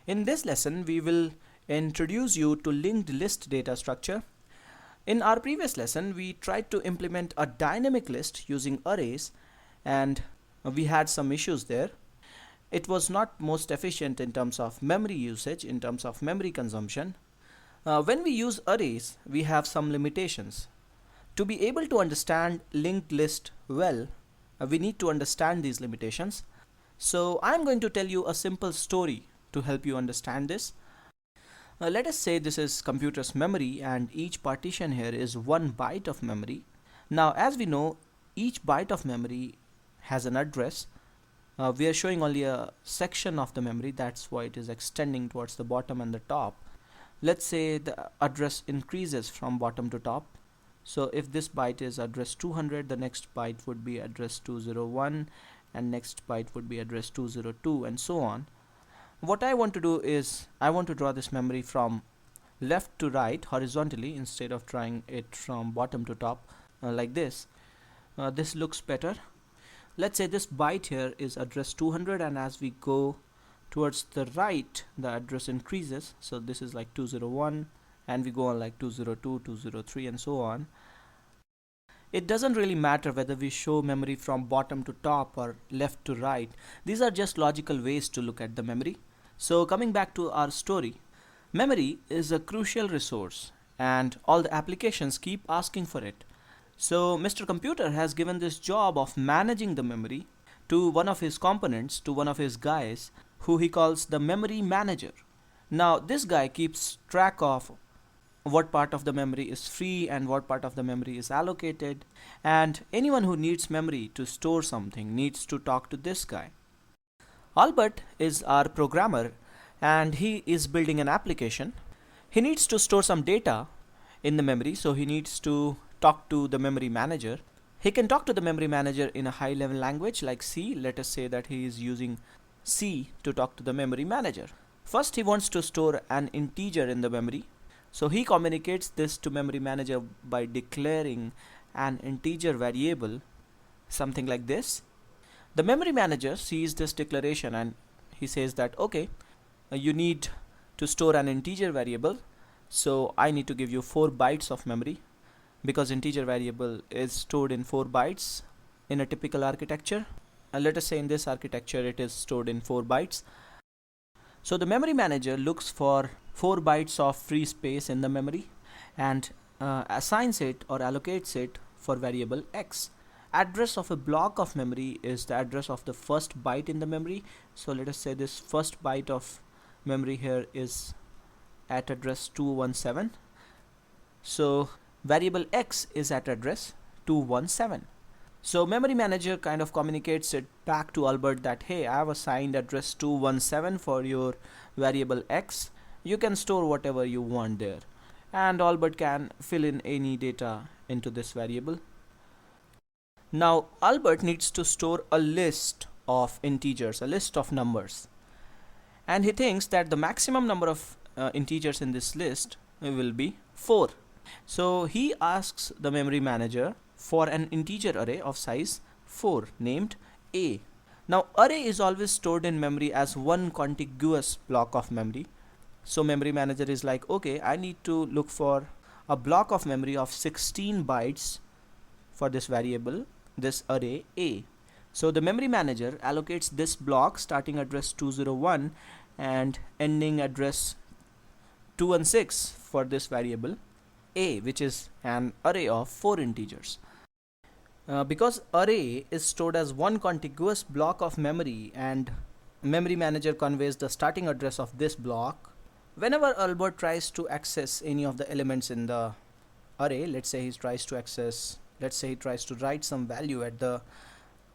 In this lesson, we will introduce you to linked list data structure. In our previous lesson, we tried to implement a dynamic list using arrays, and we had some issues there. It was not most efficient in terms of memory usage, in terms of memory consumption. When we use arrays, we have some limitations. To be able to understand linked list well, we need to understand these limitations. So I'm going to tell you a simple story to help you understand this. Let us say this is computer's memory and each partition here is 1 byte of memory. Now as we know, each byte of memory has an address. We are showing only a section of the memory, that's why it is extending towards the bottom and the top. Let's say the address increases from bottom to top. So if this byte is address 200, the next byte would be address 201, and next byte would be address 202, and so on. What I want to do is I want to draw this memory from left to right horizontally instead of drawing it from bottom to top like this. This looks better. Let's say this byte here is address 200, and as we go towards the right, the address increases. So this is like 201, and we go on like 202, 203, and so on. It doesn't really matter whether we show memory from bottom to top or left to right. These are just logical ways to look at the memory. So coming back to our story, memory is a crucial resource and all the applications keep asking for it. So Mr. Computer has given this job of managing the memory to one of his components, to one of his guys, who he calls the memory manager. Now this guy keeps track of what part of the memory is free and what part of the memory is allocated, and anyone who needs memory to store something needs to talk to this guy. Albert is our programmer and he is building an application. He needs to store some data in the memory, so he needs to talk to the memory manager. He can talk to the memory manager in a high level language like C. Let us say that he is using C to talk to the memory manager. First he wants to store an integer in the memory. So he communicates this to memory manager by declaring an integer variable, something like this. The memory manager sees this declaration and he says that okay, you need to store an integer variable, so I need to give you 4 bytes of memory, because integer variable is stored in 4 bytes in a typical architecture. And let us say in this architecture it is stored in 4 bytes. So the memory manager looks for 4 bytes of free space in the memory and assigns it or allocates it for variable x. Address of a block of memory is the address of the first byte in the memory. So let us say this first byte of memory here is at address 217. So variable x is at address 217. So memory manager kind of communicates it back to Albert that hey, I have assigned address 217 for your variable x. You can store whatever you want there, and Albert can fill in any data into this variable. Now Albert needs to store a list of integers, a list of numbers, and he thinks that the maximum number of integers in this list will be 4. So he asks the memory manager for an integer array of size 4 named A. Now array is always stored in memory as one contiguous block of memory. So memory manager is like, okay, I need to look for a block of memory of 16 bytes for this variable, this array A. So the memory manager allocates this block starting address 201 and ending address 216 for this variable A, which is an array of 4 integers. Because array is stored as one contiguous block of memory and memory manager conveys the starting address of this block, whenever Albert tries to access any of the elements in the array, let's say he tries to write some value at the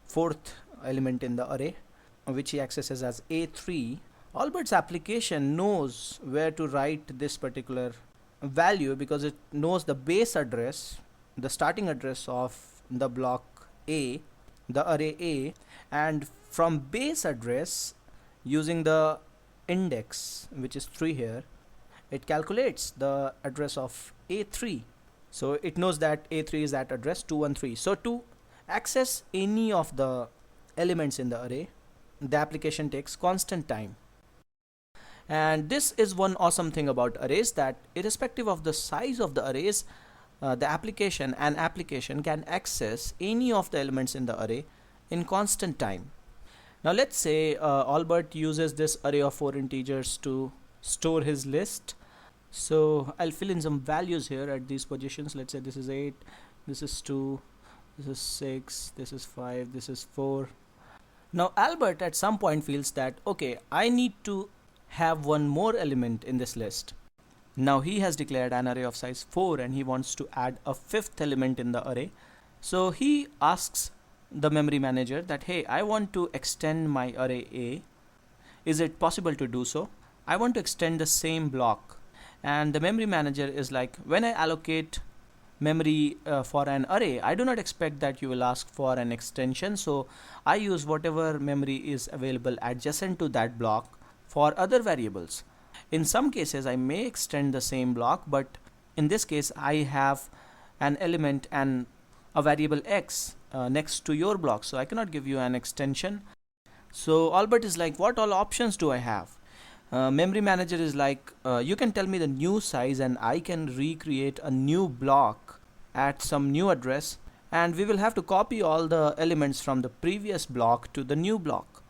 4th element in the array, which he accesses as A3, Albert's application knows where to write this particular value because it knows the base address, the starting address of the block A, the array A, and from base address, using the index which is 3 here, it calculates the address of A3. So it knows that A3 is at address 213. So to access any of the elements in the array, the application takes constant time. And this is one awesome thing about arrays, that irrespective of the size of the arrays, the application can access any of the elements in the array in constant time. Now let's say Albert uses this array of 4 integers to store his list. So I'll fill in some values here at these positions. Let's say this is 8, this is 2, this is 6, this is 5, this is 4. Now Albert at some point feels that, okay, I need to have one more element in this list. Now he has declared an array of size 4 and he wants to add a 5th element in the array. So he asks the memory manager that, hey, I want to extend my array A. Is it possible to do so? I want to extend the same block. And the memory manager is like, when I allocate memory for an array, I do not expect that you will ask for an extension, so I use whatever memory is available adjacent to that block for other variables. In some cases I may extend the same block, but in this case I have an element and a variable x next to your block, so I cannot give you an extension. So Albert is like, what all options do I have? Memory manager is like, you can tell me the new size and I can recreate a new block at some new address, and we will have to copy all the elements from the previous block to the new block.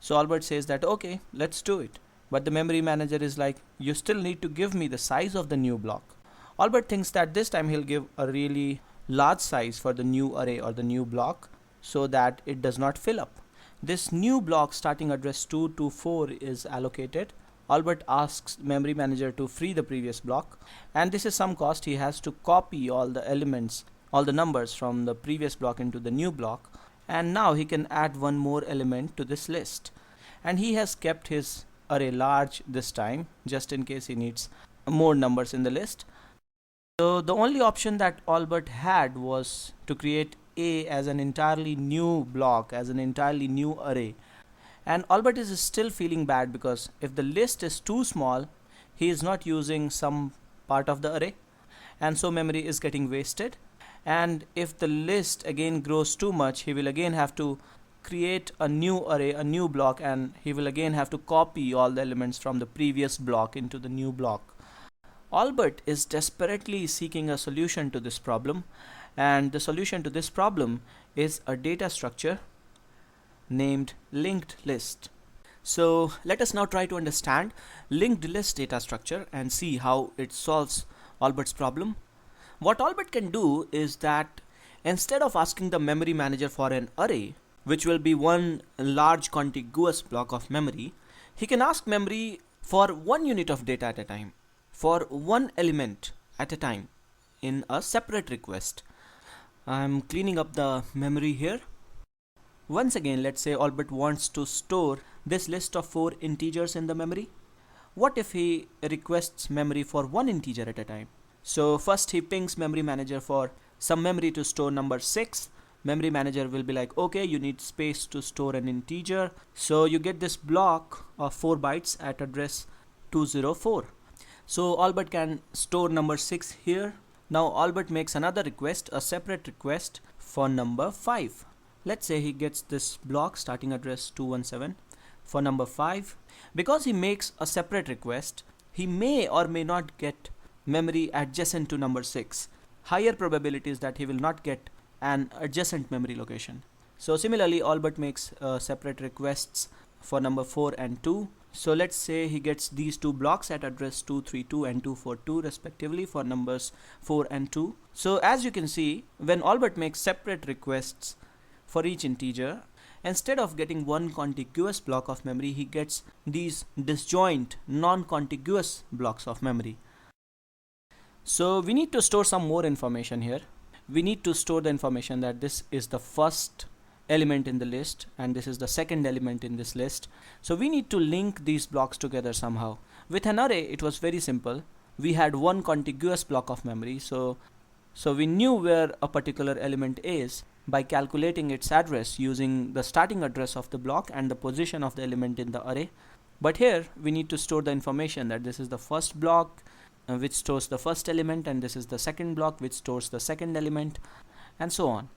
So Albert says that, okay, let's do it. But the memory manager is like, you still need to give me the size of the new block. Albert thinks that this time he'll give a really large size for the new array or the new block so that it does not fill up. This new block starting address 224 is allocated. Albert asks memory manager to free the previous block, and this is some cost. He has to copy all the elements, all the numbers from the previous block into the new block, and now he can add one more element to this list. And he has kept his array large this time, just in case he needs more numbers in the list. So the only option that Albert had was to create A as an entirely new block, as an entirely new array. And Albert is still feeling bad because if the list is too small, he is not using some part of the array, and so memory is getting wasted. And if the list again grows too much, he will again have to create a new array, a new block, and he will again have to copy all the elements from the previous block into the new block. Albert is desperately seeking a solution to this problem, and the solution to this problem is a data structure named linked list. So let us now try to understand linked list data structure and see how it solves Albert's problem. What Albert can do is that instead of asking the memory manager for an array, which will be one large contiguous block of memory, he can ask memory for one unit of data at a time, for one element at a time in a separate request. I'm cleaning up the memory here. Once again, let's say Albert wants to store this list of 4 integers in the memory. What if he requests memory for one integer at a time? So first he pings memory manager for some memory to store number 6. Memory manager will be like, okay, you need space to store an integer, so you get this block of 4 bytes at address 204. So Albert can store number 6 here. Now Albert makes another request, a separate request for number 5. Let's say he gets this block starting address 217 for number 5. Because he makes a separate request, he may or may not get memory adjacent to number 6. Higher probability is that he will not get an adjacent memory location. So similarly, Albert makes separate requests for number 4 and 2. So let's say he gets these 2 blocks at address 232 and 242 respectively for numbers 4 and 2. So as you can see, when Albert makes separate requests for each integer, instead of getting one contiguous block of memory, he gets these disjoint non-contiguous blocks of memory. So we need to store some more information here. We need to store the information that this is the first element in the list and this is the second element in this list. So we need to link these blocks together somehow. With an array, it was very simple. We had one contiguous block of memory, so we knew where a particular element is by calculating its address using the starting address of the block and the position of the element in the array. But here we need to store the information that this is the first block which stores the first element, and this is the second block which stores the second element, and so on.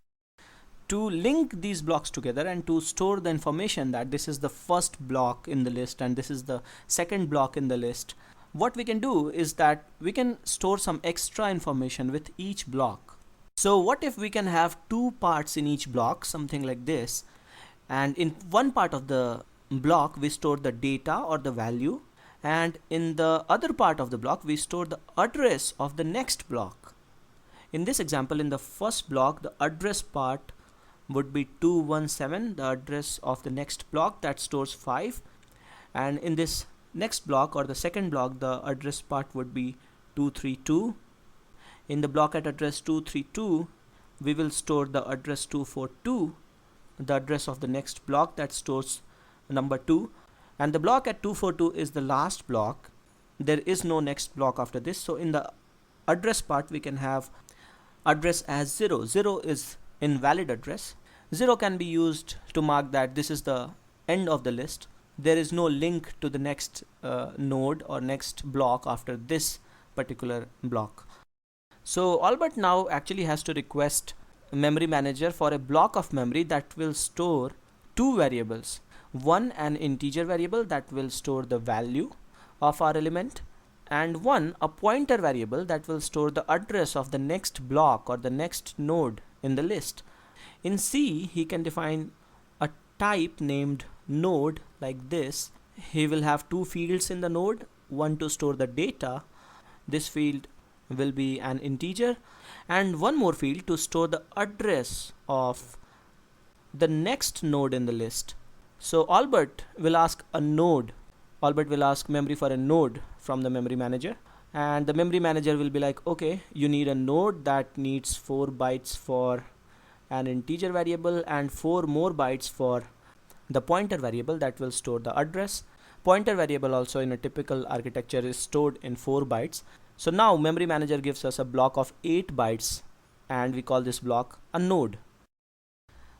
To link these blocks together and to store the information that this is the first block in the list and this is the second block in the list, what we can do is that we can store some extra information with each block. So what if we can have two parts in each block, something like this, and in one part of the block we store the data or the value, and in the other part of the block we store the address of the next block. In this example, in the first block, the address part would be 217, the address of the next block that stores 5, and in this next block or the second block, the address part would be 232. In the block at address 232, we will store the address 242, the address of the next block that stores number 2, and the block at 242 is the last block. There is no next block after this, so in the address part we can have address as 0. 0 is invalid address. 0 can be used to mark that this is the end of the list. There is no link to the next node or next block after this particular block. So Albert now actually has to request memory manager for a block of memory that will store two variables. One, an integer variable that will store the value of our element, and one, a pointer variable that will store the address of the next block or the next node in the list. In C, he can define a type named node like this. He will have two fields in the node, one to store the data, this field will be an integer, and one more field to store the address of the next node in the list. So Albert will ask a node. Albert will ask memory for a node from the memory manager, and the memory manager will be like, okay, you need a node that needs 4 bytes for an integer variable and 4 more bytes for the pointer variable that will store the address. Pointer variable also in a typical architecture is stored in 4 bytes. So now memory manager gives us a block of 8 bytes and we call this block a node.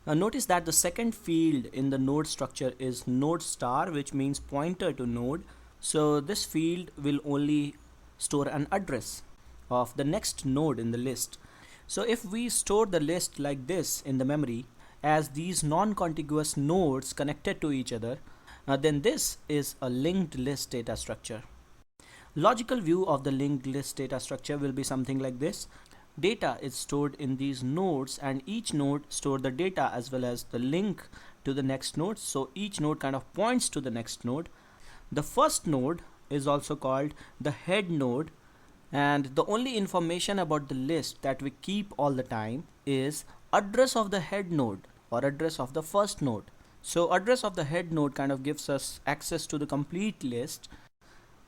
Now notice that the second field in the node structure is node star, which means pointer to node. So this field will only store an address of the next node in the list. So if we store the list like this in the memory as these non-contiguous nodes connected to each other, then this is a linked list data structure. Logical view of the linked list data structure will be something like this. Data is stored in these nodes and each node stores the data as well as the link to the next node. So each node kind of points to the next node. The first node is also called the head node, and the only information about the list that we keep all the time is address of the head node or address of the first node. So address of the head node kind of gives us access to the complete list.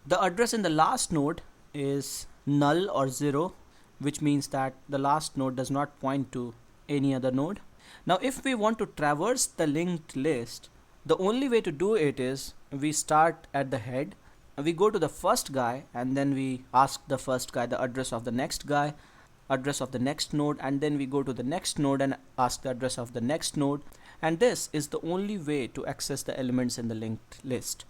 The address in the last node is null or 0, which means that the last node does not point to any other node. Now if we want to traverse the linked list, the only way to do it is we start at the head, we go to the first guy, and then we ask the first guy the address of the next guy, address of the next node, and then we go to the next node and ask the address of the next node. And this is the only way to access the elements in the linked list.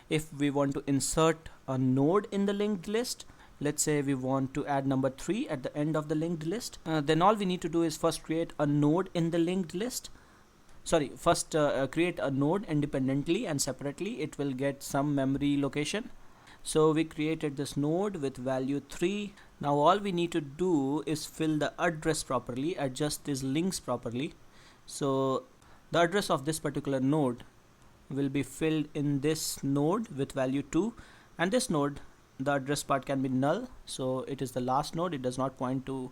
If we want to insert a node in the linked list, let's say we want to add number 3 at the end of the linked list, then all we need to do is first create a node in the linked list. First create a node independently and separately. It will get some memory location. So we created this node with value 3. Now all we need to do is fill the address properly, adjust these links properly. So the address of this particular node will be filled in this node with value 2, and this node, the address part can be null, so it is the last node, it does not point to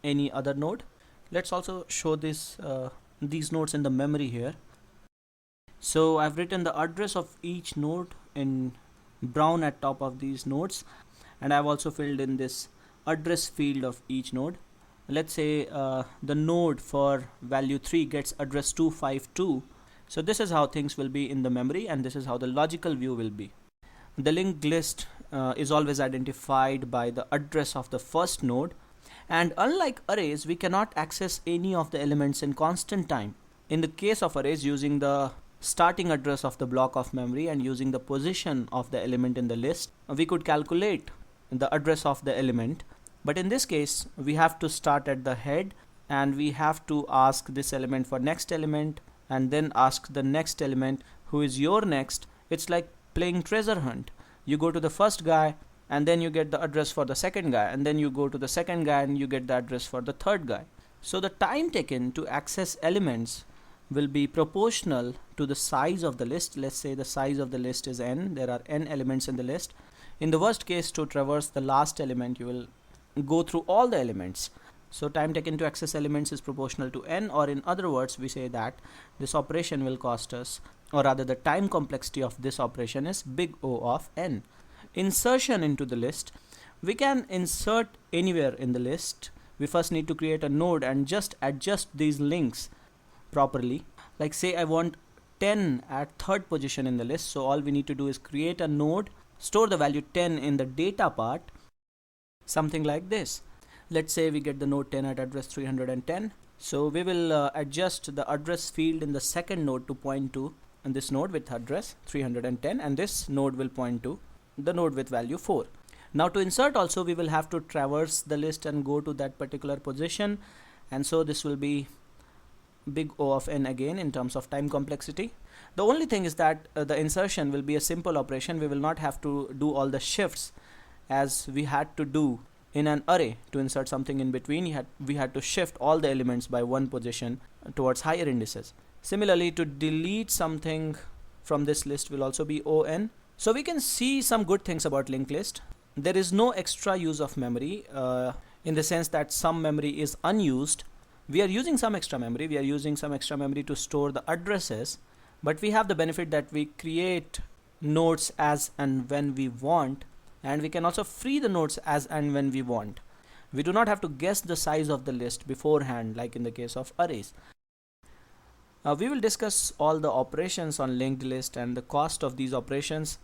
any other node. Let's also show this these nodes in the memory here. So I've written the address of each node in brown at top of these nodes, and I've also filled in this address field of each node. Let's say the node for value 3 gets address 252. So this is how things will be in the memory, and this is how the logical view will be. The linked list is always identified by the address of the first node, and unlike arrays, we cannot access any of the elements in constant time. In the case of arrays, using the starting address of the block of memory and using the position of the element in the list, we could calculate the address of the element. But in this case, we have to start at the head and we have to ask this element for next element, and then ask the next element who is your next. It's like playing treasure hunt. You go to the first guy and then you get the address for the second guy, and then you go to the second guy and you get the address for the third guy. So the time taken to access elements will be proportional to the size of the list. Let's say the size of the list is n. There are n elements in the list. In the worst case, to traverse the last element, you will go through all the elements. So time taken to access elements is proportional to n, or in other words, we say that this operation will cost us, or rather the time complexity of this operation is big O of n. Insertion into the list. We can insert anywhere in the list. We first need to create a node and just adjust these links properly. Like say I want 10 at third position in the list, so all we need to do is create a node, store the value 10 in the data part, something like this. Let's say we get the node 10 at address 310. So we will adjust the address field in the second node to point to this node with address 310, and this node will point to the node with value 4. Now to insert also, we will have to traverse the list and go to that particular position, and so this will be big O of n again in terms of time complexity. The only thing is that the insertion will be a simple operation. We will not have to do all the shifts as we had to do in an array. To insert something in between, we had to shift all the elements by one position towards higher indices. Similarly, to delete something from this list will also be on. So we can see some good things about linked list. There is no extra use of memory in the sense that some memory is unused. We are using some extra memory. We are using some extra memory to store the addresses, but we have the benefit that we create nodes as and when we want, and we can also free the nodes as and when we want. We do not have to guess the size of the list beforehand like in the case of arrays. We will discuss all the operations on linked list and the cost of these operations,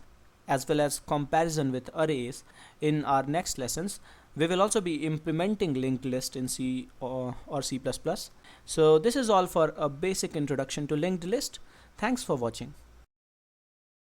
as well as comparison with arrays in our next lessons. We will also be implementing linked list in C or C++. So this is all for a basic introduction to linked list. Thanks for watching.